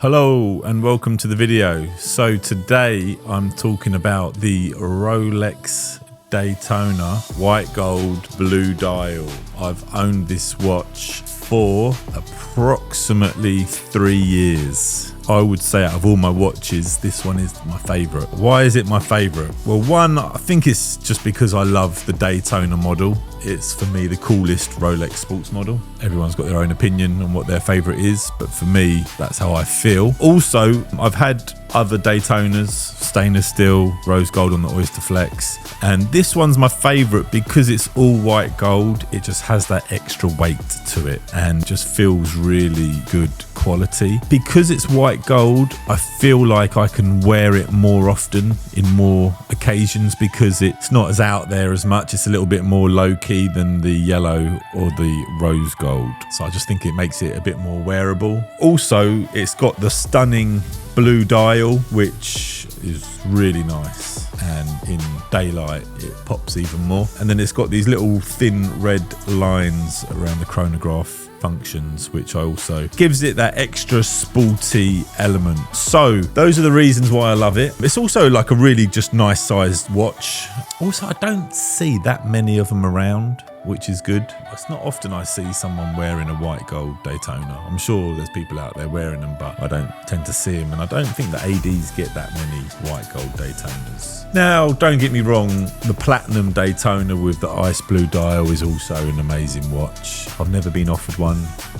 Hello and welcome to the video. So today I'm talking about the Rolex Daytona white gold blue dial. I've owned this watch for approximately 3 years. I would say out of all my watches, this one is my favorite. Why is it my favorite? Well, one, I think it's just because I love the Daytona model. It's for me the coolest Rolex sports model. Everyone's got their own opinion on what their favorite is, but for me, that's how I feel. Also, I've had other Daytonas, stainless steel, rose gold on the Oyster Flex, and this one's my favorite because it's all white gold. It just has that extra weight to it and just feels really good quality. Because it's white gold, I feel like I can wear it more often in more occasions because it's not as out there as much. It's a little bit more low-key than the yellow or the rose gold. So I just think it makes it a bit more wearable. Also, it's got the stunning blue dial, which is really nice, and in daylight it pops even more. And then it's got these little thin red lines around the chronograph functions, which I also gives it that extra sporty element. So those are the reasons why I love it. It's also like a really just nice sized watch. Also, I don't see that many of them around, which is good. It's not often I see someone wearing a white gold Daytona. I'm sure there's people out there wearing them, but I don't tend to see them, and I don't think the ADs get that many white gold Daytonas. Now, don't get me wrong, the platinum Daytona with the ice blue dial is also an amazing watch. I've never been offered one.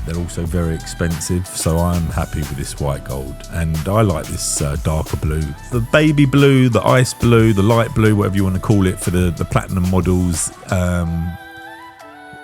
They're also very expensive, so I'm happy with this white gold, and I like this darker blue. The baby blue, the ice blue, the light blue, whatever you want to call it for the platinum models,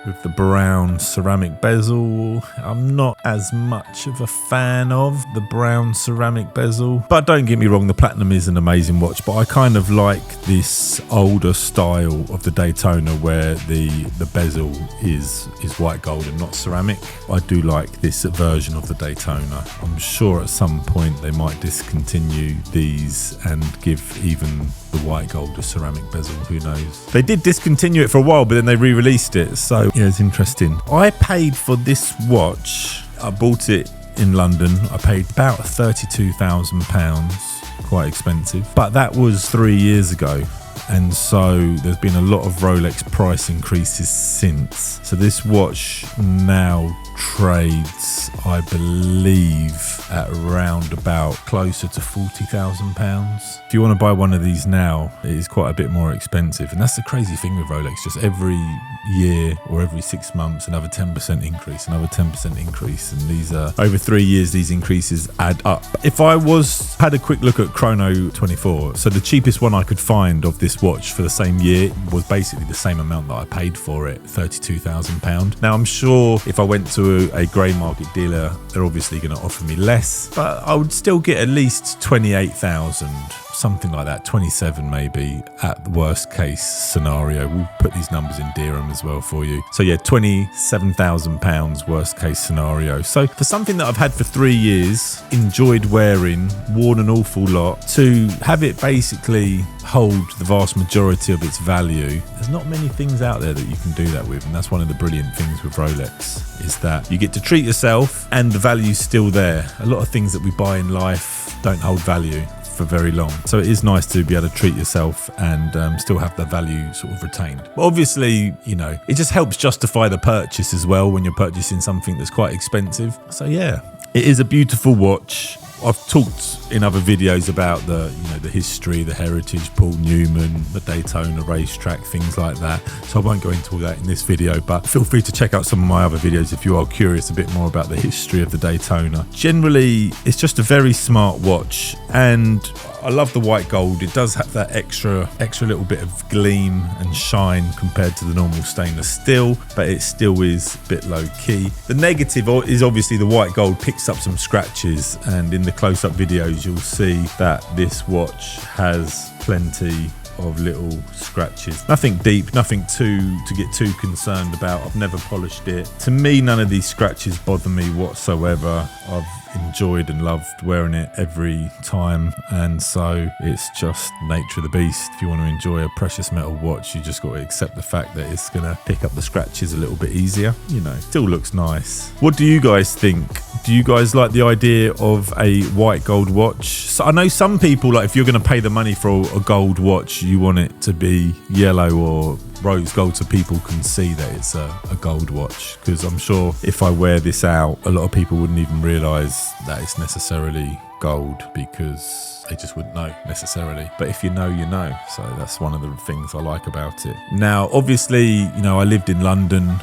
with the brown ceramic bezel, I'm not as much of a fan of the brown ceramic bezel. But don't get me wrong, the platinum is an amazing watch, but I kind of like this older style of the Daytona where the bezel is white gold and not ceramic. I do like this version of the Daytona. I'm sure at some point they might discontinue these and give even the white gold a ceramic bezel, who knows. They did discontinue it for a while, but then they re-released it, so yeah, it's interesting. I paid for this watch, I bought it in London, I paid about £32,000, quite expensive, but that was 3 years ago. And so there's been a lot of Rolex price increases since. So this watch now trades, I believe, at around about closer to £40,000. If you want to buy one of these now, it is quite a bit more expensive. And that's the crazy thing with Rolex, just every year or every 6 months, another 10% increase, another 10% increase. And these are over 3 years, these increases add up. If I had a quick look at Chrono 24, so the cheapest one I could find of this watch for the same year was basically the same amount that I paid for it, £32,000. Now, I'm sure if I went to a grey market dealer, they're obviously going to offer me less, but I would still get at least 28,000, something like that, 27 maybe at the worst case scenario. We'll put these numbers in dirham as well for you. So yeah, £27,000 worst case scenario. So for something that I've had for 3 years, enjoyed wearing, worn an awful lot, to have it basically hold the vast majority of its value, there's not many things out there that you can do that with. And that's one of the brilliant things with Rolex, is that you get to treat yourself and the value's still there. A lot of things that we buy in life don't hold value for very long, so it is nice to be able to treat yourself and still have the value sort of retained. But obviously, you know, it just helps justify the purchase as well when you're purchasing something that's quite expensive. So yeah, it is a beautiful watch. I've talked in other videos about the history, the heritage, Paul Newman, the Daytona racetrack, things like that. So I won't go into all that in this video, but feel free to check out some of my other videos if you are curious a bit more about the history of the Daytona. Generally, it's just a very smart watch, and I love the white gold. It does have that extra little bit of gleam and shine compared to the normal stainless steel, but it still is a bit low key. The negative is obviously the white gold picks up some scratches, and in the close-up videos you'll see that this watch has plenty of little scratches. Nothing deep, nothing to get too concerned about. I've never polished it. To me, none of these scratches bother me whatsoever. I've enjoyed and loved wearing it every time, and so it's just nature of the beast. If you want to enjoy a precious metal watch, you just got to accept the fact that it's going to pick up the scratches a little bit easier. You know, still looks nice. What do you guys think? Do you guys like the idea of a white gold watch? So I know some people, like, if you're going to pay the money for a gold watch, you want it to be yellow or rose gold so people can see that it's a gold watch, because I'm sure if I wear this out, a lot of people wouldn't even realise that it's necessarily gold, because they just wouldn't know necessarily. But if you know, you know. So that's one of the things I like about it. Now, obviously, you know, I lived in London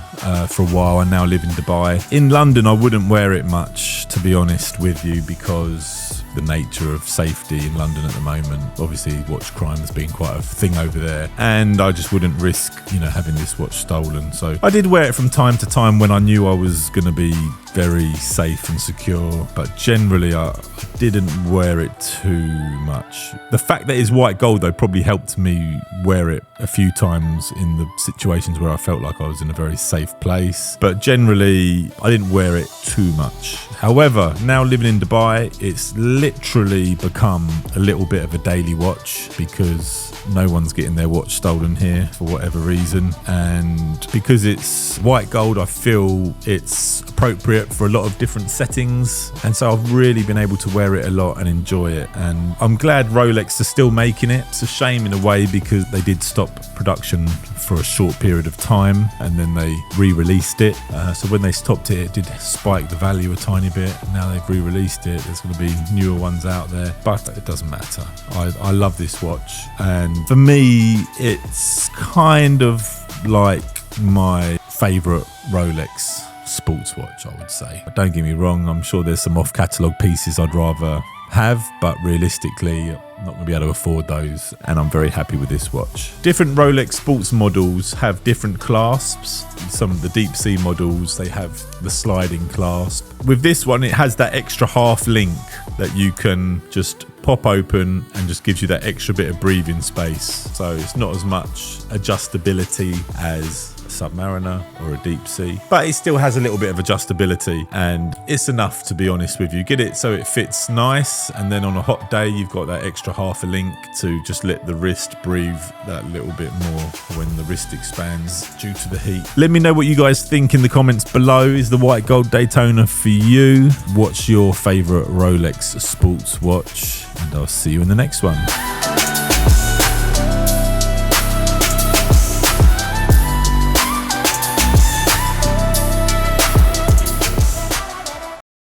for a while. I now live in Dubai. In London, I wouldn't wear it much, to be honest with you, because the nature of safety in London at the moment. Obviously, watch crime has been quite a thing over there, and I just wouldn't risk, you know, having this watch stolen. So I did wear it from time to time when I knew I was going to be very safe and secure, but generally I didn't wear it too much. The fact that it's white gold, though, probably helped me wear it a few times in the situations where I felt like I was in a very safe place, but generally I didn't wear it too much. However, now living in Dubai, it's literally become a little bit of a daily watch, because no one's getting their watch stolen here for whatever reason, and because it's white gold, I feel it's appropriate for a lot of different settings, and so I've really been able to wear it a lot and enjoy it. And I'm glad Rolex are still making it. It's a shame in a way, because they did stop production for a short period of time and then they re-released it, so when they stopped it, it did spike the value a tiny bit. Now they've re-released it, there's going to be newer ones out there, but it doesn't matter. I love this watch, and for me it's kind of like my favourite Rolex sports watch, I would say. But don't get me wrong, I'm sure there's some off-catalogue pieces I'd rather have, but realistically I'm not going to be able to afford those, and I'm very happy with this watch. Different Rolex sports models have different clasps. Some of the deep sea models, they have the sliding clasp. With this one, it has that extra half link that you can just pop open and just gives you that extra bit of breathing space. So it's not as much adjustability as Submariner or a deep sea, but it still has a little bit of adjustability, and it's enough, to be honest with you. Get it so it fits nice, and then on a hot day you've got that extra half a link to just let the wrist breathe that little bit more when the wrist expands due to the heat. Let me know what you guys think in the comments below. Is the white gold Daytona for you? What's your favourite Rolex sports watch? And I'll see you in the next one.